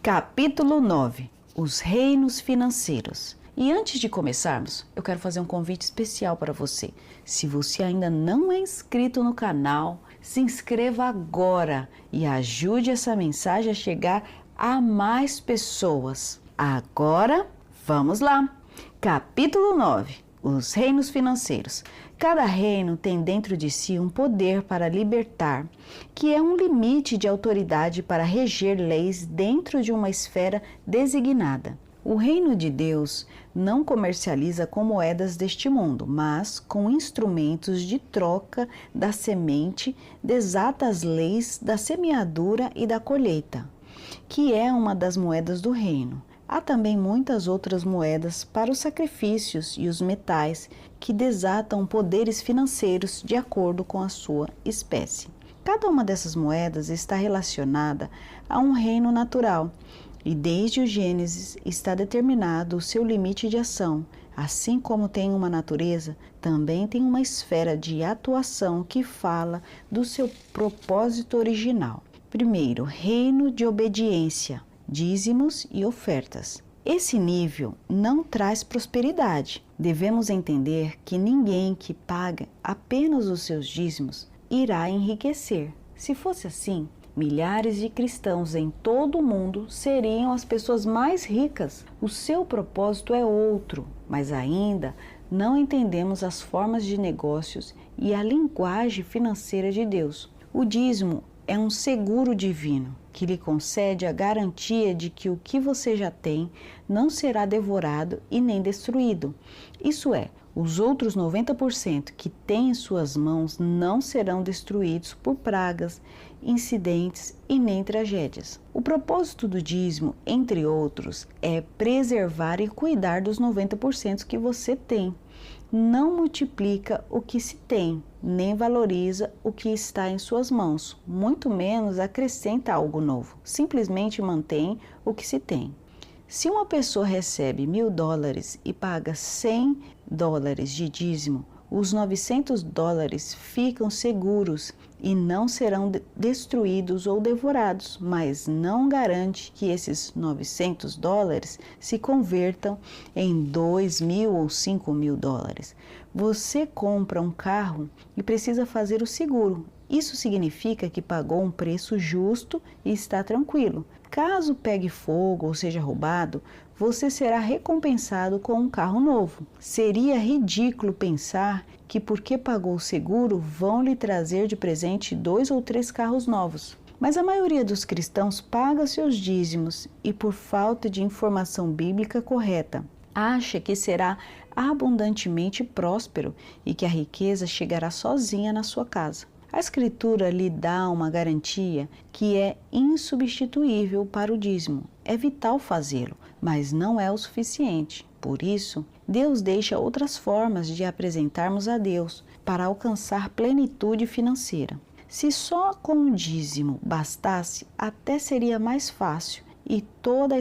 Capítulo 9. Os reinos financeiros. E antes de começarmos, eu quero fazer um convite especial para você. Se você ainda não é inscrito no canal, se inscreva agora e ajude essa mensagem a chegar a mais pessoas. Agora, vamos lá. Capítulo 9. Os reinos financeiros. Cada reino tem dentro de si um poder para libertar, que é um limite de autoridade para reger leis dentro de uma esfera designada. O reino de Deus não comercializa com moedas deste mundo, mas com instrumentos de troca da semente, desata as leis da semeadura e da colheita, que é uma das moedas do reino. Há também muitas outras moedas para os sacrifícios e os metais que desatam poderes financeiros de acordo com a sua espécie. Cada uma dessas moedas está relacionada a um reino natural e desde o Gênesis está determinado o seu limite de ação. Assim como tem uma natureza, também tem uma esfera de atuação que fala do seu propósito original. Primeiro, reino de obediência. Dízimos e ofertas. Esse nível não traz prosperidade. Devemos entender que ninguém que paga apenas os seus dízimos irá enriquecer. Se fosse assim, milhares de cristãos em todo o mundo seriam as pessoas mais ricas. O seu propósito é outro, mas ainda não entendemos as formas de negócios e a linguagem financeira de Deus. O dízimo é um seguro divino que lhe concede a garantia de que o que você já tem não será devorado e nem destruído. Isso é, os outros 90% que tem em suas mãos não serão destruídos por pragas, incidentes e nem tragédias. O propósito do dízimo, entre outros, é preservar e cuidar dos 90% que você tem. Não multiplica o que se tem, nem valoriza o que está em suas mãos, muito menos acrescenta algo novo. Simplesmente mantém o que se tem. Se uma pessoa recebe $1.000 e paga $100 de dízimo, os $900 ficam seguros e não serão destruídos ou devorados, mas não garante que esses $900 se convertam em $2.000 ou $5.000. Você compra um carro e precisa fazer o seguro. Isso significa que pagou um preço justo e está tranquilo. Caso pegue fogo ou seja roubado, você será recompensado com um carro novo. Seria ridículo pensar que porque pagou o seguro vão lhe trazer de presente 2 ou 3 carros novos. Mas a maioria dos cristãos paga seus dízimos e por falta de informação bíblica correta, acha que será abundantemente próspero e que a riqueza chegará sozinha na sua casa. A Escritura lhe dá uma garantia que é insubstituível para o dízimo. É vital fazê-lo, mas não é o suficiente. Por isso, Deus deixa outras formas de apresentarmos a Deus para alcançar plenitude financeira. Se só com o dízimo bastasse, até seria mais fácil e toda a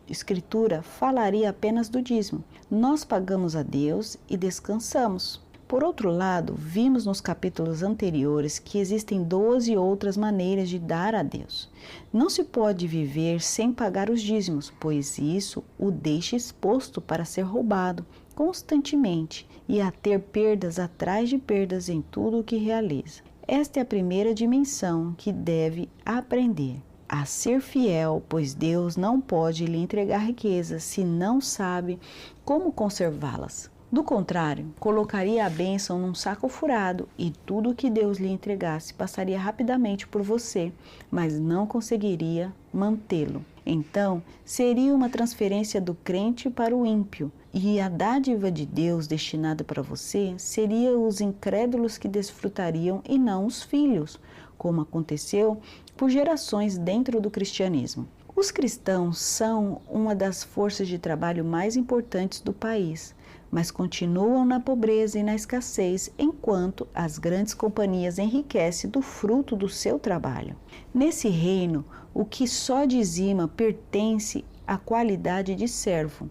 Escritura falaria apenas do dízimo. Nós pagamos a Deus e descansamos. Por outro lado, vimos nos capítulos anteriores que existem 12 outras maneiras de dar a Deus. Não se pode viver sem pagar os dízimos, pois isso o deixa exposto para ser roubado constantemente e a ter perdas atrás de perdas em tudo o que realiza. Esta é a primeira dimensão que deve aprender. A ser fiel, pois Deus não pode lhe entregar riquezas se não sabe como conservá-las. Do contrário, colocaria a bênção num saco furado e tudo o que Deus lhe entregasse passaria rapidamente por você, mas não conseguiria mantê-lo. Então, seria uma transferência do crente para o ímpio, e a dádiva de Deus destinada para você seria os incrédulos que desfrutariam e não os filhos, como aconteceu por gerações dentro do cristianismo. Os cristãos são uma das forças de trabalho mais importantes do país, mas continuam na pobreza e na escassez, enquanto as grandes companhias enriquecem do fruto do seu trabalho. Nesse reino, o que só dizima pertence à qualidade de servo.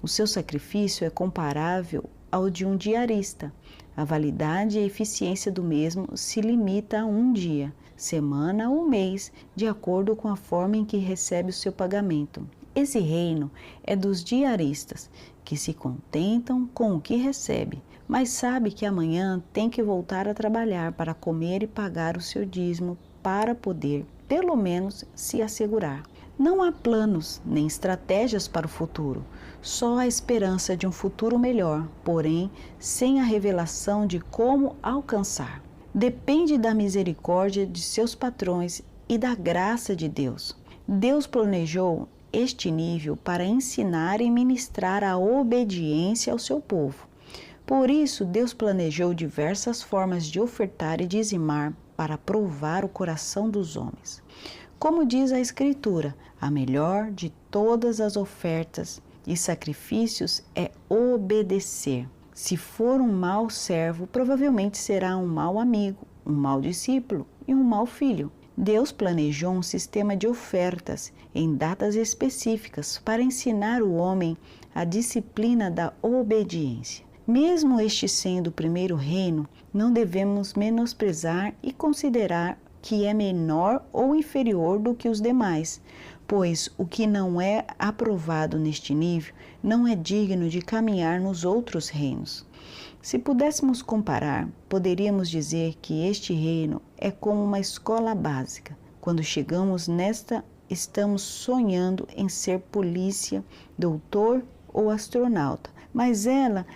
O seu sacrifício é comparável ao de um diarista. A validade e a eficiência do mesmo se limita a um dia. semana ou mês, de acordo com a forma em que recebe o seu pagamento. Esse reino é dos diaristas, que se contentam com o que recebe, mas sabe que amanhã tem que voltar a trabalhar para comer e pagar o seu dízimo para poder, pelo menos, se assegurar. Não há planos nem estratégias para o futuro, só a esperança de um futuro melhor, porém sem a revelação de como alcançar. Depende da misericórdia de seus patrões e da graça de Deus. Deus planejou este nível para ensinar e ministrar a obediência ao seu povo. Por isso, Deus planejou diversas formas de ofertar e dizimar para provar o coração dos homens. Como diz a Escritura, a melhor de todas as ofertas e sacrifícios é obedecer. Se for um mau servo, provavelmente será um mau amigo, um mau discípulo e um mau filho. Deus planejou um sistema de ofertas em datas específicas para ensinar o homem a disciplina da obediência. Mesmo este sendo o primeiro reino, não devemos menosprezar e considerar que é menor ou inferior do que os demais, pois o que não é aprovado neste nível não é digno de caminhar nos outros reinos. Se pudéssemos comparar, poderíamos dizer que este reino é como uma escola básica. Quando chegamos nesta, estamos sonhando em ser polícia, doutor ou astronauta, mas ela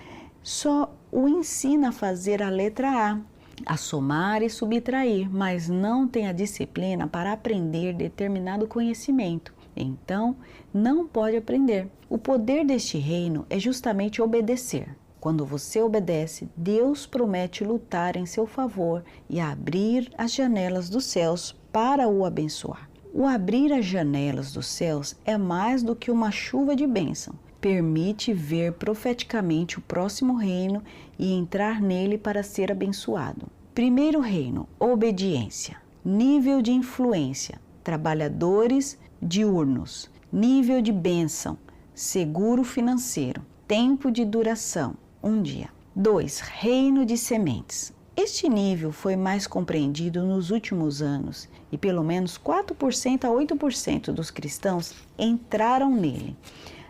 só o ensina a fazer a letra a somar e subtrair, mas não tem a disciplina para aprender determinado conhecimento. Então, não pode aprender. O poder deste reino é justamente obedecer. Quando você obedece, Deus promete lutar em seu favor e abrir as janelas dos céus para o abençoar. O abrir as janelas dos céus é mais do que uma chuva de bênção. Permite ver profeticamente o próximo reino e entrar nele para ser abençoado. Primeiro reino, obediência. Nível de influência, trabalhadores diurnos. Nível de bênção, seguro financeiro. Tempo de duração, 1 dia. 2. Reino de sementes. Este nível foi mais compreendido nos últimos anos e pelo menos 4% a 8% dos cristãos entraram nele.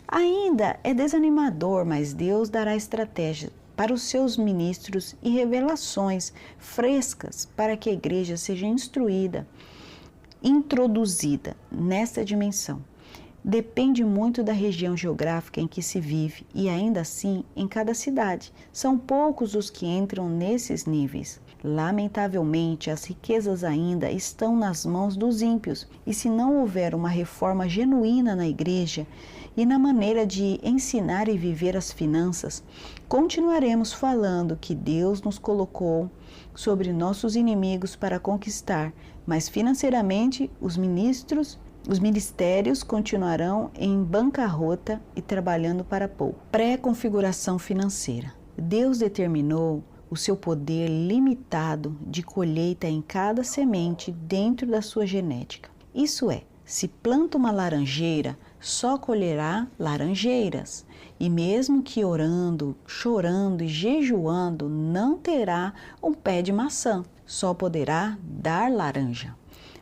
Ainda é desanimador, mas Deus dará estratégia para os seus ministros e revelações frescas para que a igreja seja introduzida nesta dimensão. Depende muito da região geográfica em que se vive e ainda assim em cada cidade. São poucos os que entram nesses níveis. Lamentavelmente, as riquezas ainda estão nas mãos dos ímpios e se não houver uma reforma genuína na igreja e na maneira de ensinar e viver as finanças, continuaremos falando que Deus nos colocou sobre nossos inimigos para conquistar, mas financeiramente os ministérios continuarão em bancarrota e trabalhando para pouco. Pré-configuração financeira. Deus determinou o seu poder limitado de colheita em cada semente dentro da sua genética. Isso é, se planta uma laranjeira, só colherá laranjeiras. E mesmo que orando, chorando e jejuando, não terá um pé de maçã, só poderá dar laranja.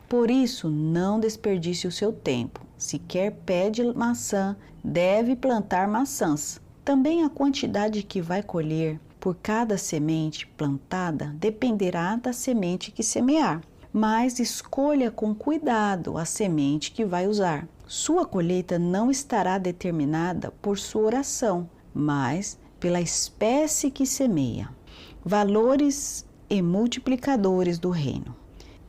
Por isso, não desperdice o seu tempo. Se quer pé de maçã, deve plantar maçãs. Também a quantidade que vai colher por cada semente plantada dependerá da semente que semear. Mas escolha com cuidado a semente que vai usar. Sua colheita não estará determinada por sua oração, mas pela espécie que semeia. Valores e multiplicadores do reino.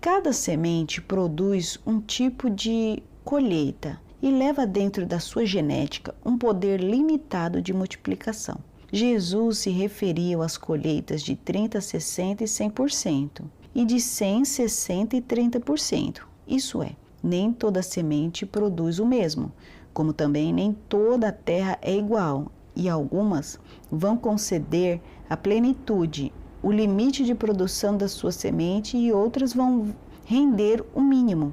Cada semente produz um tipo de colheita e leva dentro da sua genética um poder limitado de multiplicação. Jesus se referiu às colheitas de 30%, 60% e 100%, e de 100%, 60% e 30%. Isso é, nem toda semente produz o mesmo, como também nem toda a terra é igual, e algumas vão conceder a plenitude, o limite de produção da sua semente, e outras vão render o mínimo,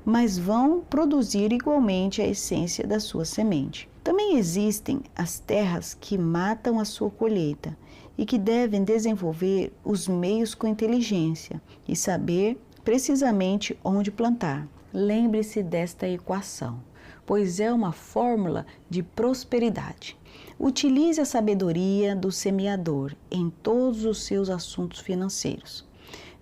mas vão produzir igualmente a essência da sua semente. Também existem as terras que matam a sua colheita e que devem desenvolver os meios com inteligência e saber precisamente onde plantar. Lembre-se desta equação, pois é uma fórmula de prosperidade. Utilize a sabedoria do semeador em todos os seus assuntos financeiros.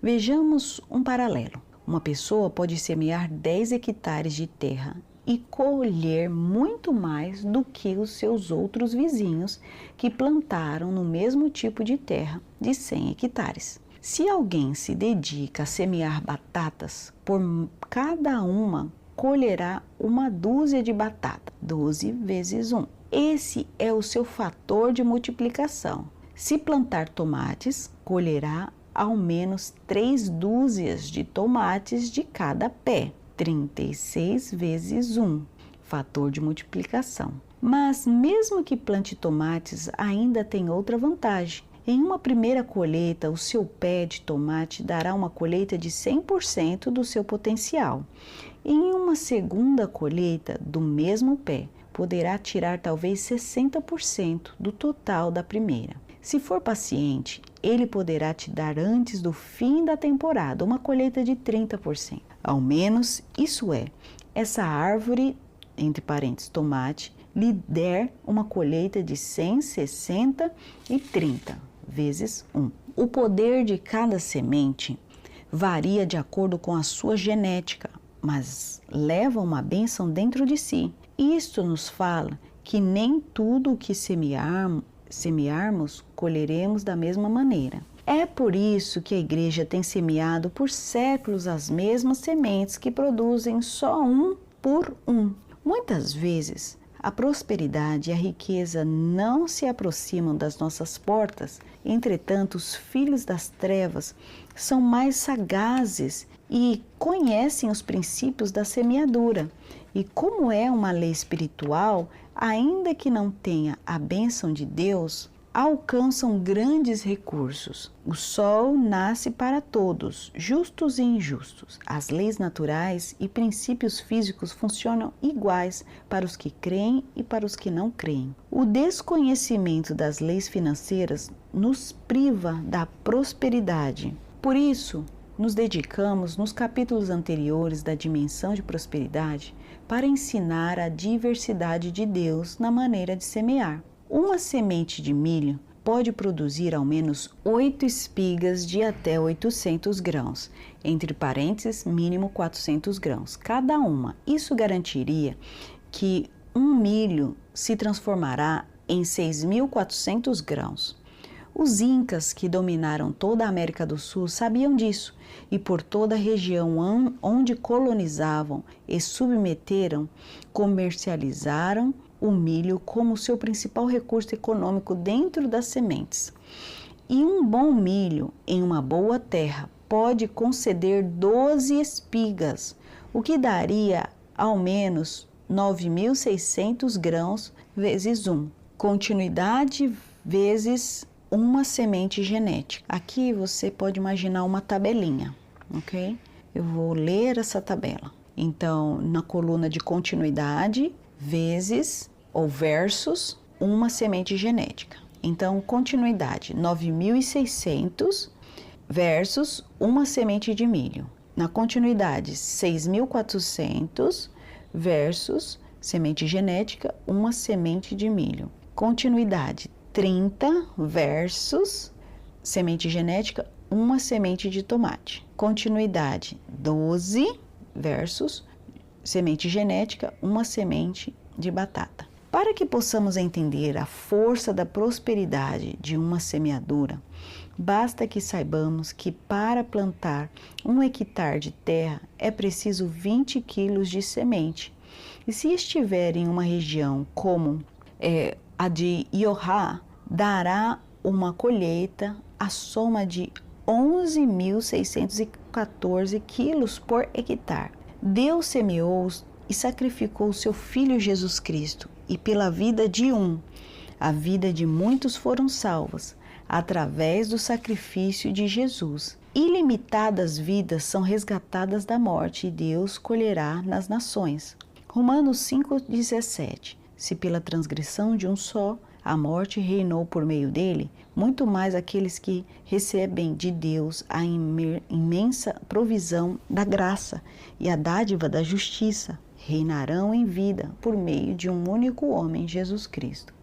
Vejamos um paralelo. Uma pessoa pode semear 10 hectares de terra e colher muito mais do que os seus outros vizinhos que plantaram no mesmo tipo de terra de 100 hectares. Se alguém se dedica a semear batatas, por cada uma colherá uma dúzia de batata, 12 vezes 1. Esse é o seu fator de multiplicação. Se plantar tomates, colherá ao menos 3 dúzias de tomates de cada pé, 36 vezes 1, fator de multiplicação. Mas mesmo que plante tomates, ainda tem outra vantagem. Em uma primeira colheita, o seu pé de tomate dará uma colheita de 100% do seu potencial. Em uma segunda colheita do mesmo pé, poderá tirar talvez 60% do total da primeira. Se for paciente, ele poderá te dar antes do fim da temporada uma colheita de 30%. Ao menos, isso é, essa árvore, entre parênteses, tomate, lhe der uma colheita de 100, 60 e 30 vezes 1. O poder de cada semente varia de acordo com a sua genética, mas leva uma bênção dentro de si. Isto nos fala que nem tudo o que semearmos, colheremos da mesma maneira. É por isso que a igreja tem semeado por séculos as mesmas sementes que produzem só um por um. Muitas vezes, a prosperidade e a riqueza não se aproximam das nossas portas, entretanto, os filhos das trevas são mais sagazes e conhecem os princípios da semeadura. E como é uma lei espiritual, ainda que não tenha a bênção de Deus, alcançam grandes recursos. O sol nasce para todos, justos e injustos. As leis naturais e princípios físicos funcionam iguais para os que creem e para os que não creem. O desconhecimento das leis financeiras nos priva da prosperidade. Por isso, nos dedicamos nos capítulos anteriores da dimensão de prosperidade para ensinar a diversidade de Deus na maneira de semear. Uma semente de milho pode produzir ao menos 8 espigas de até 800 grãos, entre parênteses, mínimo 400 grãos, cada uma. Isso garantiria que um milho se transformará em 6.400 grãos. Os incas que dominaram toda a América do Sul sabiam disso e por toda a região onde colonizavam e submeteram, comercializaram o milho como seu principal recurso econômico dentro das sementes. E um bom milho em uma boa terra pode conceder 12 espigas, o que daria ao menos 9.600 grãos vezes 1. Continuidade vezes uma semente genética. Aqui você pode imaginar uma tabelinha, ok? Eu vou ler essa tabela. Então, na coluna de continuidade, vezes ou versus uma semente genética. Então, continuidade, 9.600 versus uma semente de milho. Na continuidade, 6.400 versus semente genética, uma semente de milho. Continuidade, 30 versus semente genética, uma semente de tomate. Continuidade, 12 versus semente genética, uma semente de batata. Para que possamos entender a força da prosperidade de uma semeadura, basta que saibamos que para plantar 1 hectare de terra é preciso 20 quilos de semente. E se estiver em uma região como a de Iowa, dará uma colheita à soma de 11.614 quilos por hectare. Deus semeou e sacrificou seu Filho Jesus Cristo, e pela vida de a vida de muitos foram salvas, através do sacrifício de Jesus. Ilimitadas vidas são resgatadas da morte, e Deus colherá nas nações. Romanos 5,17. Se pela transgressão de um só a morte reinou por meio dele, muito mais aqueles que recebem de Deus a imensa provisão da graça e a dádiva da justiça reinarão em vida por meio de um único homem, Jesus Cristo.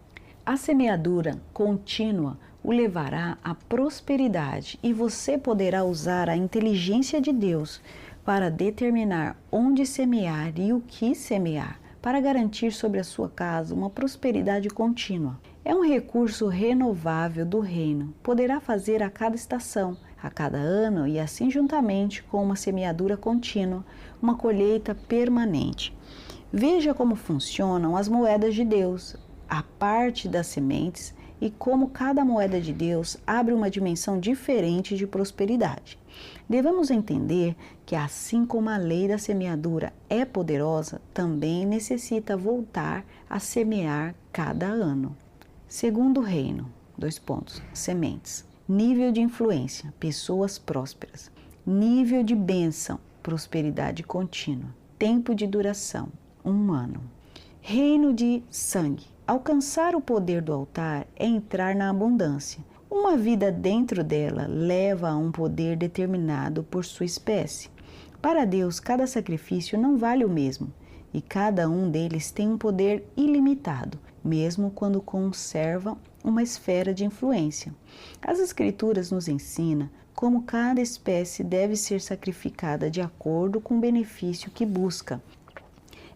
A semeadura contínua o levará à prosperidade e você poderá usar a inteligência de Deus para determinar onde semear e o que semear, para garantir sobre a sua casa uma prosperidade contínua. É um recurso renovável do reino, poderá fazer a cada estação, a cada ano e assim juntamente com uma semeadura contínua, uma colheita permanente. Veja como funcionam as moedas de Deus, a parte das sementes e como cada moeda de Deus abre uma dimensão diferente de prosperidade. Devemos entender que assim como a lei da semeadura é poderosa, também necessita voltar a semear cada ano. Segundo reino, sementes. Nível de influência, pessoas prósperas. Nível de bênção, prosperidade contínua. Tempo de duração, 1 ano. Reino de sangue. Alcançar o poder do altar é entrar na abundância. Uma vida dentro dela leva a um poder determinado por sua espécie. Para Deus, cada sacrifício não vale o mesmo, e cada um deles tem um poder ilimitado, mesmo quando conserva uma esfera de influência. As Escrituras nos ensinam como cada espécie deve ser sacrificada de acordo com o benefício que busca.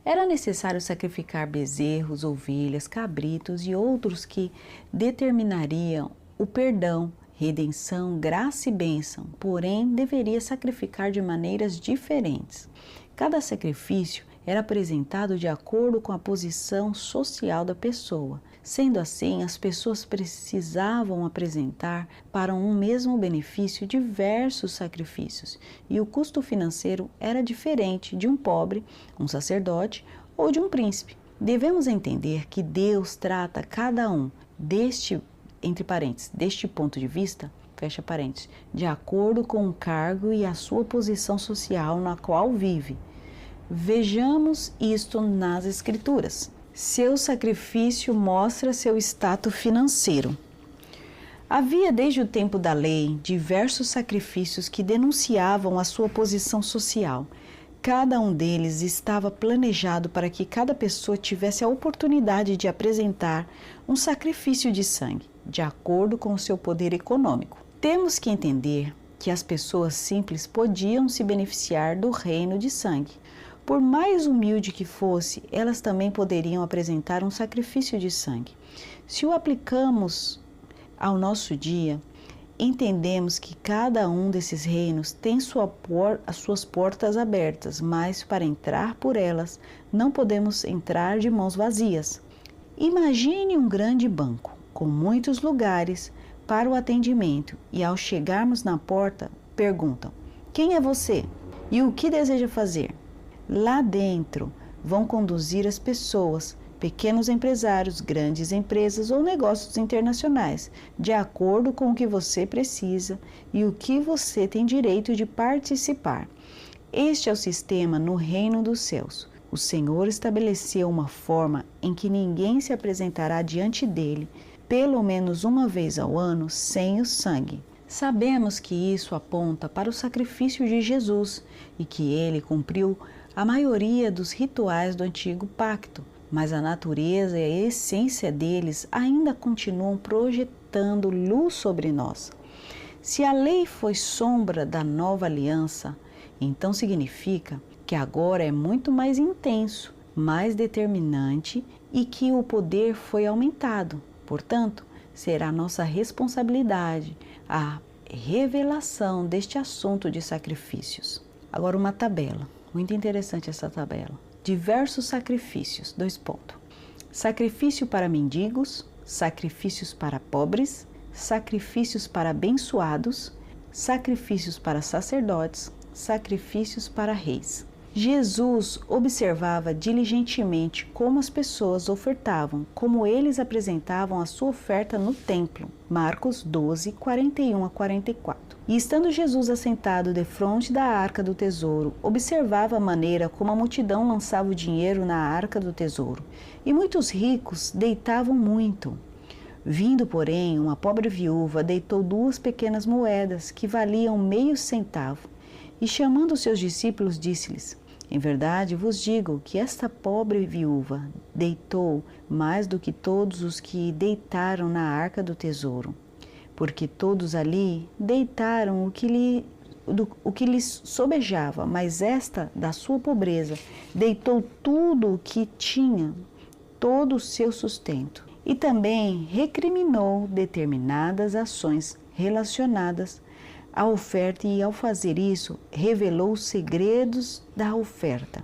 Era necessário sacrificar bezerros, ovelhas, cabritos e outros que determinariam o perdão, redenção, graça e bênção, porém deveria sacrificar de maneiras diferentes. Cada sacrifício era apresentado de acordo com a posição social da pessoa. Sendo assim, as pessoas precisavam apresentar para um mesmo benefício diversos sacrifícios, e o custo financeiro era diferente de um pobre, um sacerdote ou de um príncipe. Devemos entender que Deus trata cada um deste ponto de vista, fecha parênteses, de acordo com o cargo e a sua posição social na qual vive. Vejamos isto nas Escrituras. Seu sacrifício mostra seu status financeiro. Havia desde o tempo da lei diversos sacrifícios que denunciavam a sua posição social. Cada um deles estava planejado para que cada pessoa tivesse a oportunidade de apresentar um sacrifício de sangue, de acordo com o seu poder econômico. Temos que entender que as pessoas simples podiam se beneficiar do reino de sangue. Por mais humilde que fosse, elas também poderiam apresentar um sacrifício de sangue. Se o aplicamos ao nosso dia, entendemos que cada um desses reinos tem as suas portas abertas, mas para entrar por elas, não podemos entrar de mãos vazias. Imagine um grande banco, com muitos lugares para o atendimento, e ao chegarmos na porta, perguntam: quem é você? E o que deseja fazer? Lá dentro vão conduzir as pessoas, pequenos empresários, grandes empresas ou negócios internacionais, de acordo com o que você precisa e o que você tem direito de participar. Este é o sistema no reino dos céus. O Senhor estabeleceu uma forma em que ninguém se apresentará diante dele, pelo menos uma vez ao ano, sem o sangue. Sabemos que isso aponta para o sacrifício de Jesus e que ele cumpriu a maioria dos rituais do antigo pacto, mas a natureza e a essência deles ainda continuam projetando luz sobre nós. Se a lei foi sombra da nova aliança, então significa que agora é muito mais intenso, mais determinante e que o poder foi aumentado. Portanto, será nossa responsabilidade a revelação deste assunto de sacrifícios. Agora uma tabela. Muito interessante essa tabela. Diversos sacrifícios, Sacrifício para mendigos, sacrifícios para pobres, sacrifícios para abençoados, sacrifícios para sacerdotes, sacrifícios para reis. Jesus observava diligentemente como as pessoas ofertavam, como eles apresentavam a sua oferta no templo. Marcos 12, 41 a 44. E estando Jesus assentado defronte da arca do tesouro, observava a maneira como a multidão lançava o dinheiro na arca do tesouro. E muitos ricos deitavam muito. Vindo, porém, uma pobre viúva deitou 2 pequenas moedas que valiam meio centavo, e chamando seus discípulos disse-lhes: em verdade vos digo que esta pobre viúva deitou mais do que todos os que deitaram na arca do tesouro, porque todos ali deitaram o que lhes sobejava, mas esta, da sua pobreza, deitou tudo o que tinha, todo o seu sustento. E também recriminou determinadas ações relacionadas à oferta e, ao fazer isso, revelou os segredos da oferta.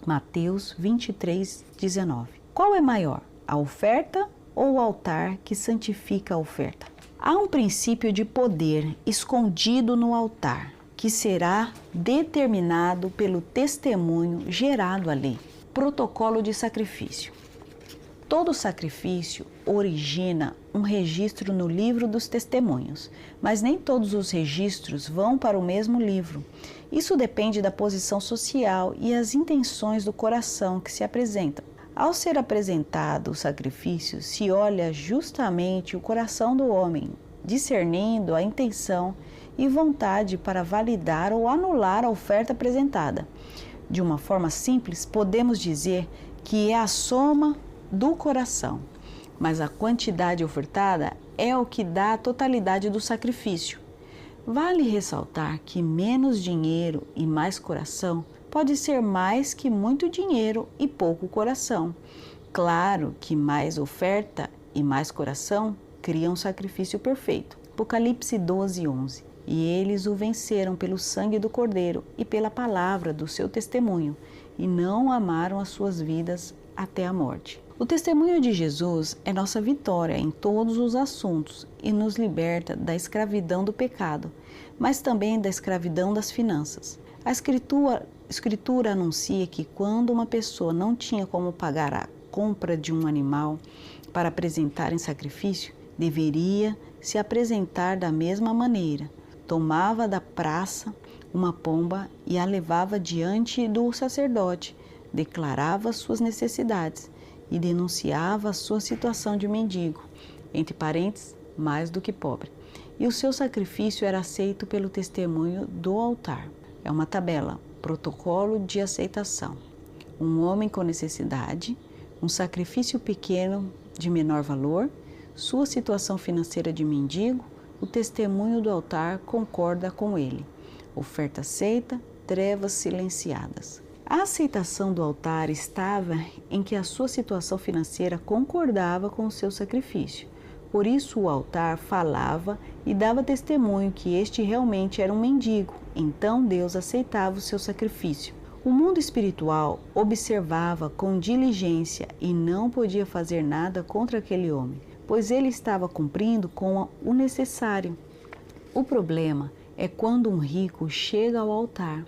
Mateus 23, 19. Qual é maior, a oferta ou o altar que santifica a oferta? Há um princípio de poder escondido no altar, que será determinado pelo testemunho gerado ali. Protocolo de sacrifício. Todo sacrifício origina um registro no livro dos testemunhos, mas nem todos os registros vão para o mesmo livro. Isso depende da posição social e as intenções do coração que se apresentam. Ao ser apresentado o sacrifício, se olha justamente o coração do homem, discernindo a intenção e vontade para validar ou anular a oferta apresentada. De uma forma simples, podemos dizer que é a soma do coração, mas a quantidade ofertada é o que dá a totalidade do sacrifício. Vale ressaltar que menos dinheiro e mais coração pode ser mais que muito dinheiro e pouco coração. Claro que mais oferta e mais coração criam um sacrifício perfeito. Apocalipse 12, 11. E eles o venceram pelo sangue do Cordeiro e pela palavra do seu testemunho, e não amaram as suas vidas até a morte. O testemunho de Jesus é nossa vitória em todos os assuntos e nos liberta da escravidão do pecado, mas também da escravidão das finanças. A Escritura anuncia que quando uma pessoa não tinha como pagar a compra de um animal para apresentar em sacrifício, deveria se apresentar da mesma maneira. Tomava da praça uma pomba e a levava diante do sacerdote, declarava suas necessidades e denunciava a sua situação de mendigo, entre parênteses, mais do que pobre. E o seu sacrifício era aceito pelo testemunho do altar. É uma tabela, protocolo de aceitação. Um homem com necessidade, um sacrifício pequeno de menor valor, sua situação financeira de mendigo, o testemunho do altar concorda com ele. Oferta aceita, trevas silenciadas. A aceitação do altar estava em que a sua situação financeira concordava com o seu sacrifício. Por isso o altar falava e dava testemunho que este realmente era um mendigo. Então Deus aceitava o seu sacrifício. O mundo espiritual observava com diligência e não podia fazer nada contra aquele homem, pois ele estava cumprindo com o necessário. O problema é quando um rico chega ao altar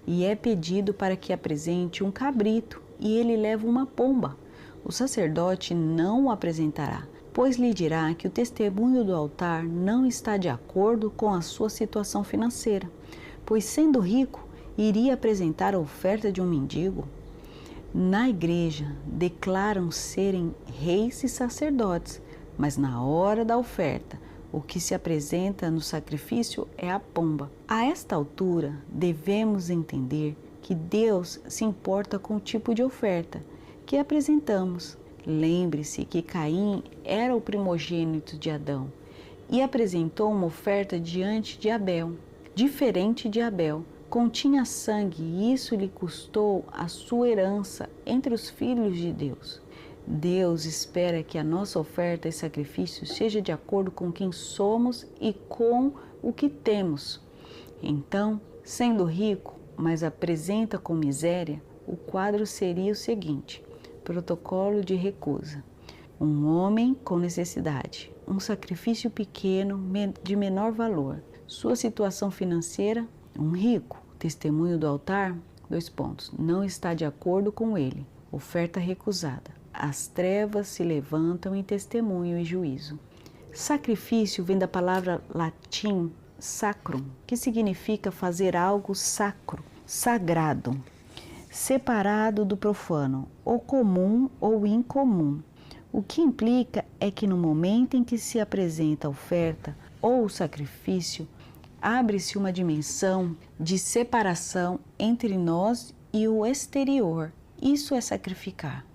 e é pedido para que apresente um cabrito e ele leva uma pomba. O sacerdote não o apresentará, pois lhe dirá que o testemunho do altar não está de acordo com a sua situação financeira, pois sendo rico, iria apresentar a oferta de um mendigo. Na igreja, declaram serem reis e sacerdotes, mas na hora da oferta, o que se apresenta no sacrifício é a pomba. A esta altura, devemos entender que Deus se importa com o tipo de oferta que apresentamos. Lembre-se que Caim era o primogênito de Adão e apresentou uma oferta diante de Abel. Diferente de Abel, continha sangue e isso lhe custou a sua herança entre os filhos de Deus. Deus espera que a nossa oferta e sacrifício seja de acordo com quem somos e com o que temos. Então, sendo rico, mas apresenta com miséria, o quadro seria o seguinte: protocolo de recusa. Um homem com necessidade, um sacrifício pequeno de menor valor. Sua situação financeira, um rico. Testemunho do altar, : não está de acordo com ele. Oferta recusada. As trevas se levantam em testemunho e juízo. Sacrifício vem da palavra latim sacrum, que significa fazer algo sacro, sagrado, separado do profano, ou comum ou incomum. O que implica é que no momento em que se apresenta a oferta ou o sacrifício, abre-se uma dimensão de separação entre nós e o exterior. Isso é sacrificar.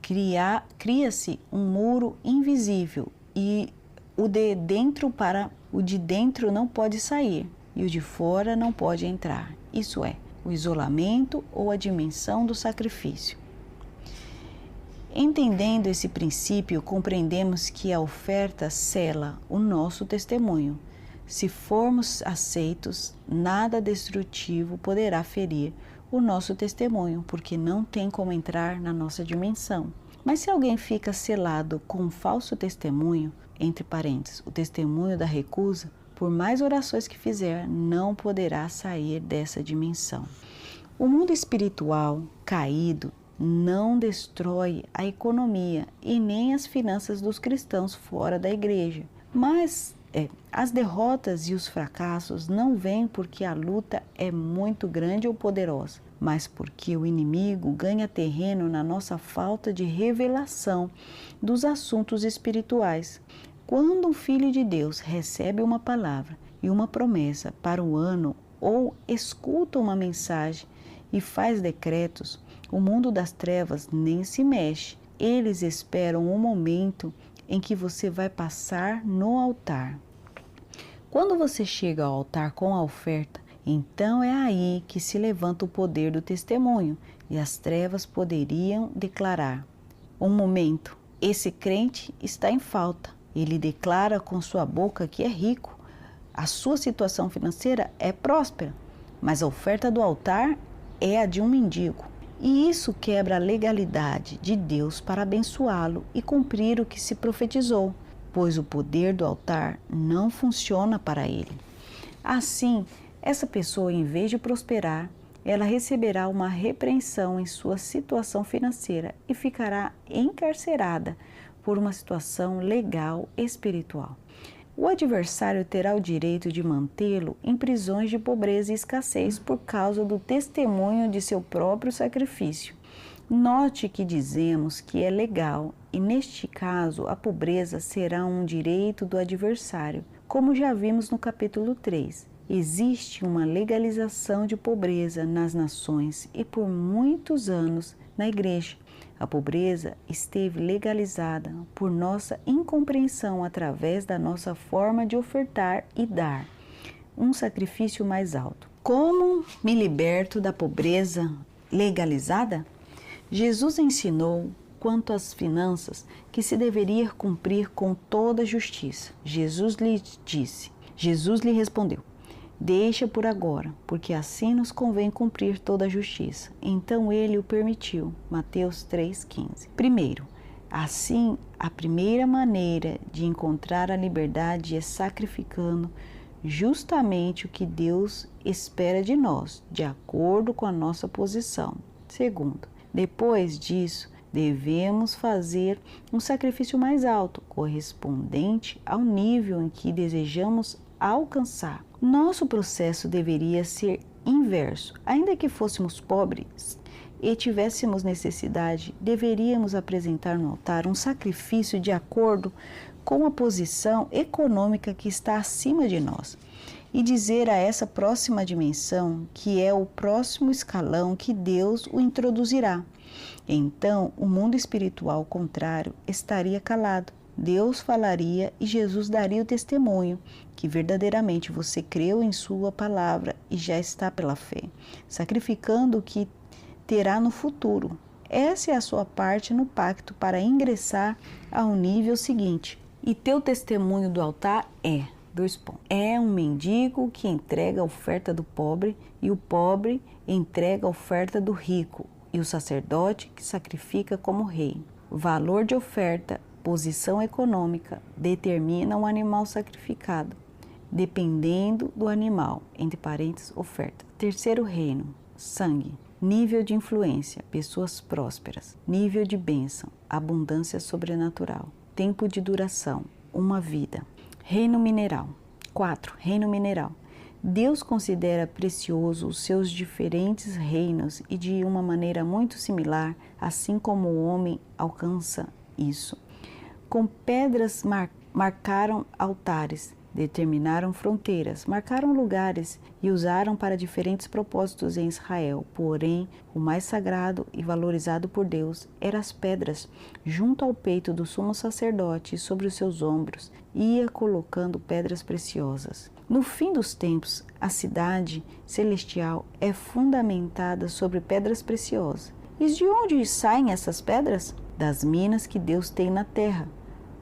Cria-se um muro invisível e o de dentro não pode sair e o de fora não pode entrar. Isso é o isolamento ou a dimensão do sacrifício. Entendendo esse princípio, compreendemos que a oferta sela o nosso testemunho. Se formos aceitos, nada destrutivo poderá ferir o nosso testemunho, porque não tem como entrar na nossa dimensão. Mas se alguém fica selado com um falso testemunho, entre parênteses, o testemunho da recusa, por mais orações que fizer, não poderá sair dessa dimensão. O mundo espiritual caído não destrói a economia e nem as finanças dos cristãos fora da igreja. Mas as derrotas e os fracassos não vêm porque a luta é muito grande ou poderosa, mas porque o inimigo ganha terreno na nossa falta de revelação dos assuntos espirituais. Quando um filho de Deus recebe uma palavra e uma promessa para o ano ou escuta uma mensagem e faz decretos, o mundo das trevas nem se mexe. Eles esperam o momento em que você vai passar no altar. Quando você chega ao altar com a oferta, então é aí que se levanta o poder do testemunho e as trevas poderiam declarar: um momento, esse crente está em falta. Ele declara com sua boca que é rico, a sua situação financeira é próspera, mas a oferta do altar é a de um mendigo. E isso quebra a legalidade de Deus para abençoá-lo e cumprir o que se profetizou, pois o poder do altar não funciona para ele. Assim, essa pessoa, em vez de prosperar, ela receberá uma repreensão em sua situação financeira e ficará encarcerada por uma situação legal espiritual. O adversário terá o direito de mantê-lo em prisões de pobreza e escassez por causa do testemunho de seu próprio sacrifício. Note que dizemos que é legal e, neste caso, a pobreza será um direito do adversário, como já vimos no capítulo 3. Existe uma legalização de pobreza nas nações e por muitos anos na igreja. A pobreza esteve legalizada por nossa incompreensão através da nossa forma de ofertar e dar um sacrifício mais alto. Como me liberto da pobreza legalizada? Jesus ensinou quanto às finanças que se deveria cumprir com toda justiça. Jesus lhe respondeu: deixa por agora, porque assim nos convém cumprir toda a justiça. Então ele o permitiu. Mateus 3,15. Primeiro, assim, a primeira maneira de encontrar a liberdade é sacrificando justamente o que Deus espera de nós, de acordo com a nossa posição. Segundo, depois disso, devemos fazer um sacrifício mais alto, correspondente ao nível em que desejamos alcançar. Nosso processo deveria ser inverso. Ainda que fôssemos pobres e tivéssemos necessidade, deveríamos apresentar no altar um sacrifício de acordo com a posição econômica que está acima de nós e dizer a essa próxima dimensão que é o próximo escalão que Deus o introduzirá. Então, o mundo espiritual contrário estaria calado. Deus falaria e Jesus daria o testemunho que verdadeiramente você creu em sua palavra e já está pela fé, sacrificando o que terá no futuro. Essa é a sua parte no pacto para ingressar ao nível seguinte. E teu testemunho do altar é, é um mendigo que entrega a oferta do pobre e o pobre entrega a oferta do rico e o sacerdote que sacrifica como rei. Valor de oferta, posição econômica determina o animal sacrificado, dependendo do animal, entre parênteses, oferta. Terceiro reino, sangue. Nível de influência, pessoas prósperas. Nível de bênção, abundância sobrenatural. Tempo de duração, uma vida. Reino mineral. 4. Reino mineral. Deus considera precioso os seus diferentes reinos e de uma maneira muito similar, assim como o homem alcança isso. Com pedras marcaram altares, determinaram fronteiras, marcaram lugares e usaram para diferentes propósitos em Israel. Porém, o mais sagrado e valorizado por Deus eram as pedras. Junto ao peito do sumo sacerdote e sobre os seus ombros, ia colocando pedras preciosas. No fim dos tempos, a cidade celestial é fundamentada sobre pedras preciosas. E de onde saem essas pedras? Das minas que Deus tem na terra.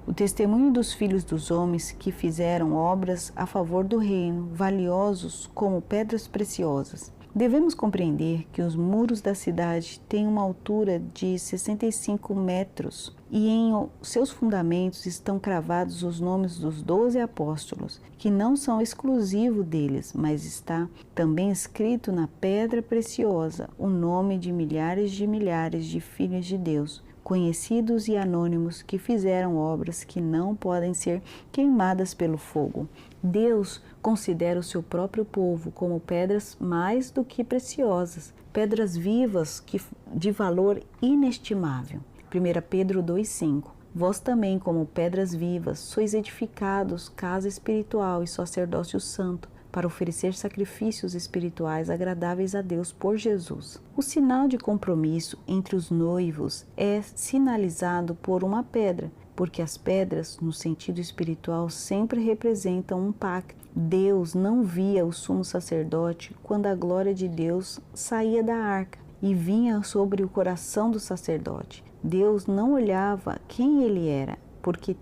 O testemunho dos filhos dos homens que fizeram obras a favor do reino, valiosos como pedras preciosas. Devemos compreender que os muros da cidade têm uma altura de 65 metros e em seus fundamentos estão cravados os nomes dos 12 apóstolos, que não são exclusivos deles, mas está também escrito na pedra preciosa o nome de milhares de filhos de Deus, conhecidos e anônimos que fizeram obras que não podem ser queimadas pelo fogo. Deus considera o seu próprio povo como pedras mais do que preciosas, pedras vivas de valor inestimável. 1 Pedro 2,5. Vós também, como pedras vivas, sois edificados casa espiritual e sacerdócio santo, para oferecer sacrifícios espirituais agradáveis a Deus por Jesus. O sinal de compromisso entre os noivos é sinalizado por uma pedra, porque as pedras, no sentido espiritual, sempre representam um pacto. Deus não via o sumo sacerdote quando a glória de Deus saía da arca e vinha sobre o coração do sacerdote. Deus não olhava quem ele era, porque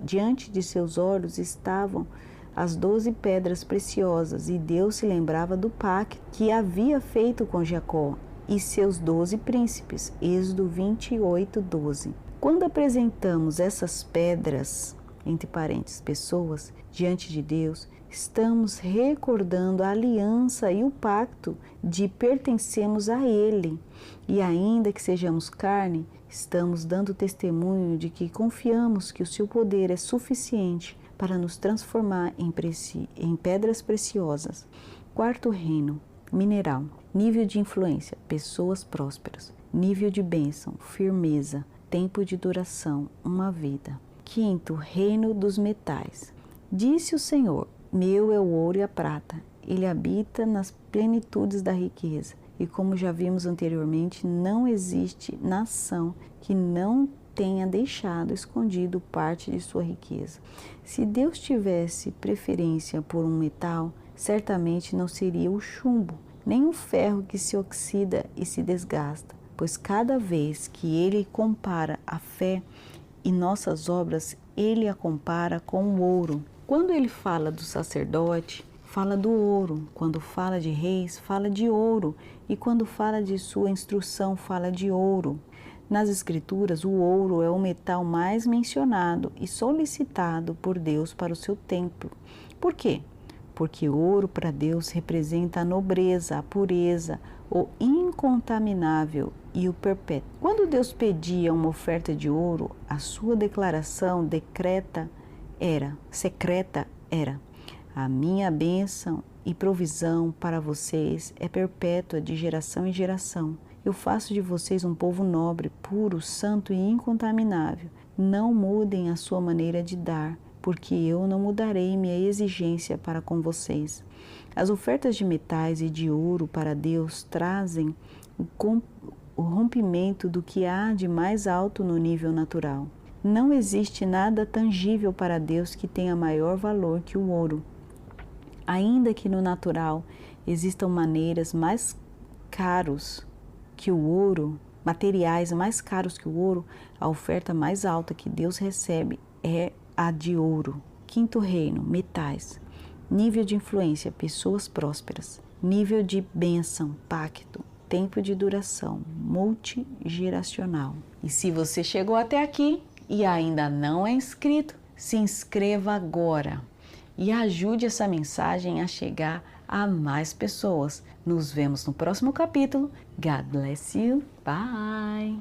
diante de seus olhos estavam as 12 pedras preciosas, e Deus se lembrava do pacto que havia feito com Jacó e seus 12 príncipes. Êxodo 28:12. Quando apresentamos essas pedras, entre parênteses, pessoas, diante de Deus, estamos recordando a aliança e o pacto de pertencemos a Ele. E ainda que sejamos carne, estamos dando testemunho de que confiamos que o seu poder é suficiente para nos transformar em pedras preciosas. Quarto reino, mineral. Nível de influência, pessoas prósperas. Nível de bênção, firmeza. Tempo de duração, uma vida. Quinto, reino dos metais. Disse o Senhor, meu é o ouro e a prata. Ele habita nas plenitudes da riqueza. E como já vimos anteriormente, não existe nação que não tenha deixado escondido parte de sua riqueza. Se Deus tivesse preferência por um metal, certamente não seria o chumbo, nem o ferro que se oxida e se desgasta, pois cada vez que Ele compara a fé e nossas obras, Ele a compara com o ouro. Quando Ele fala do sacerdote, fala do ouro. Quando fala de reis, fala de ouro. E quando fala de sua instrução, fala de ouro. Nas Escrituras, o ouro é o metal mais mencionado e solicitado por Deus para o seu templo. Por quê? Porque ouro para Deus representa a nobreza, a pureza, o incontaminável e o perpétuo. Quando Deus pedia uma oferta de ouro, a sua declaração secreta era: a minha bênção e provisão para vocês é perpétua de geração em geração. Eu faço de vocês um povo nobre, puro, santo e incontaminável. Não mudem a sua maneira de dar, porque eu não mudarei minha exigência para com vocês. As ofertas de metais e de ouro para Deus trazem o rompimento do que há de mais alto no nível natural. Não existe nada tangível para Deus que tenha maior valor que o ouro. Ainda que no natural existam maneiras mais caros que o ouro, materiais mais caros que o ouro, a oferta mais alta que Deus recebe é a de ouro. Quinto reino, metais. Nível de influência, pessoas prósperas. Nível de bênção, pacto. Tempo de duração, multigeracional. E se você chegou até aqui e ainda não é inscrito, se inscreva agora e ajude essa mensagem a chegar a mais pessoas. Nos vemos no próximo capítulo. God bless you. Bye.